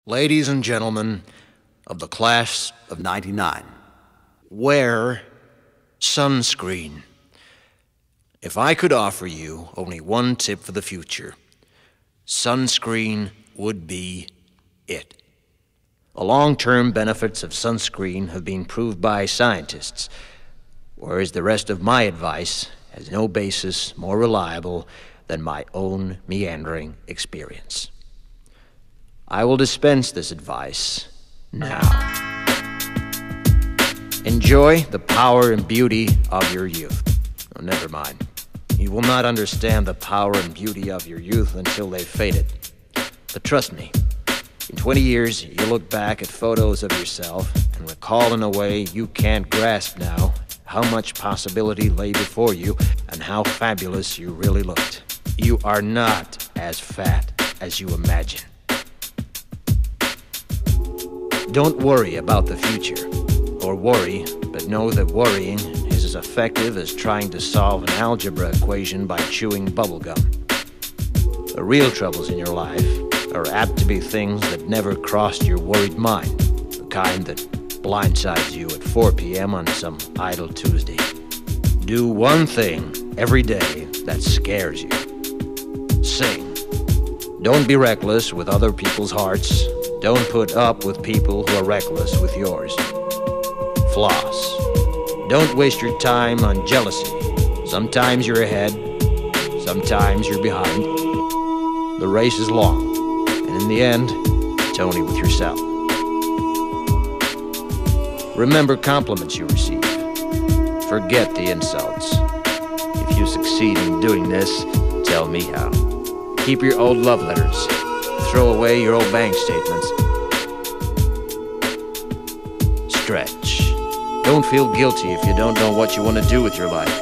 Ladies and gentlemen of the class of '99, wear sunscreen. If I could offer you only one tip for the future, sunscreen would be it. The long-term benefits of sunscreen have been proved by scientists, whereas the rest of my advice has no basis more reliable than my own meandering experience. I will dispense this advice now. Enjoy the power and beauty of your youth. Oh, never mind. You will not understand the power and beauty of your youth until they've faded. But trust me, in 20 years, you'll look back at photos of yourself and recall in a way you can't grasp now how much possibility lay before you and how fabulous you really looked. You are not as fat as you imagine. Don't worry about the future, or worry, but know that worrying is as effective as trying to solve an algebra equation by chewing bubblegum. The real troubles in your life are apt to be things that never crossed your worried mind, the kind that blindsides you at 4 p.m. on some idle Tuesday. Do one thing every day that scares you. Sing. Don't be reckless with other people's hearts. Don't put up with people who are reckless with yours. Floss. Don't waste your time on jealousy. Sometimes you're ahead, sometimes you're behind. The race is long, and in the end, it's only with yourself. Remember compliments you receive. Forget the insults. If you succeed in doing this, tell me how. Keep your old love letters. Throw away your old bank statements. Stretch. Don't feel guilty if you don't know what you want to do with your life.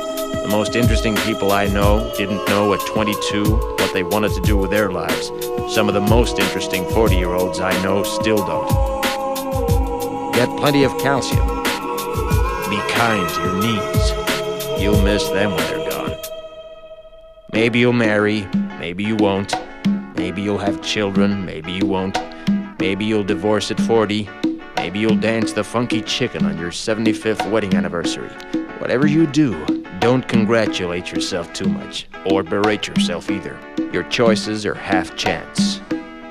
The most interesting people I know didn't know at 22 what they wanted to do with their lives. Some of the most interesting 40-year-olds I know still don't. Get plenty of calcium. Be kind to your knees. You'll miss them when they're gone. Maybe you'll marry, maybe you won't. Maybe you'll have children, maybe you won't. Maybe you'll divorce at 40. Maybe you'll dance the funky chicken on your 75th wedding anniversary. Whatever you do, don't congratulate yourself too much, or berate yourself either. Your choices are half chance.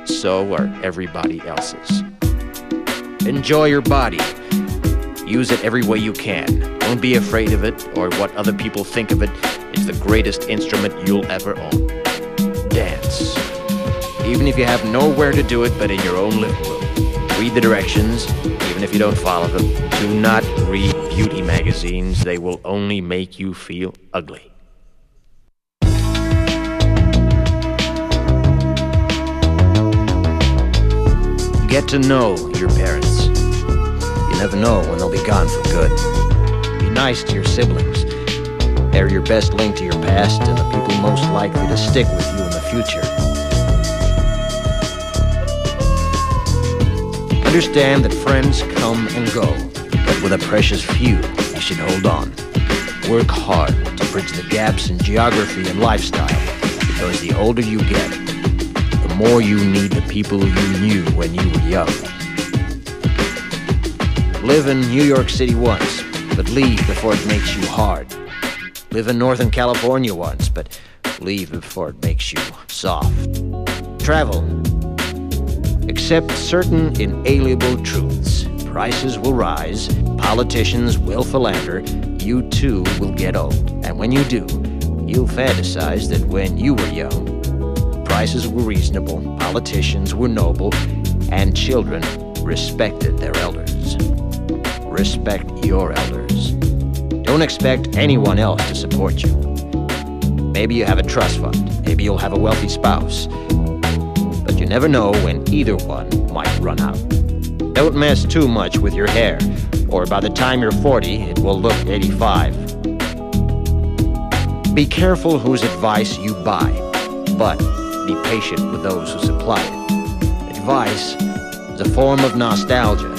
So are everybody else's. Enjoy your body. Use it every way you can. Don't be afraid of it, or what other people think of it is the greatest instrument you'll ever own. Dance. Even if you have nowhere to do it but in your own living room. Read the directions, even if you don't follow them. Do not read beauty magazines. They will only make you feel ugly. Get to know your parents. You never know when they'll be gone for good. Be nice to your siblings. They're your best link to your past and the people most likely to stick with you in the future. Understand that friends come and go, but with a precious few, you should hold on. Work hard to bridge the gaps in geography and lifestyle, because the older you get, the more you need the people you knew when you were young. Live in New York City once, but leave before it makes you hard. Live in Northern California once, but leave before it makes you soft. Travel. Accept certain inalienable truths. Prices will rise, politicians will philander, you too will get old. And when you do, you'll fantasize that when you were young, prices were reasonable, politicians were noble, and children respected their elders. Respect your elders. Don't expect anyone else to support you. Maybe you have a trust fund, maybe you'll have a wealthy spouse. But you never know when either one might run out. Don't mess too much with your hair, or by the time you're 40, it will look 85. Be careful whose advice you buy, but be patient with those who supply it. Advice is a form of nostalgia.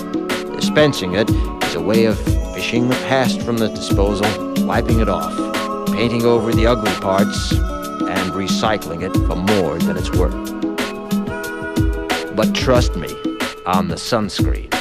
Dispensing it is a way of fishing the past from the disposal, wiping it off, painting over the ugly parts, and recycling it for more than it's worth. But trust me, on the sunscreen.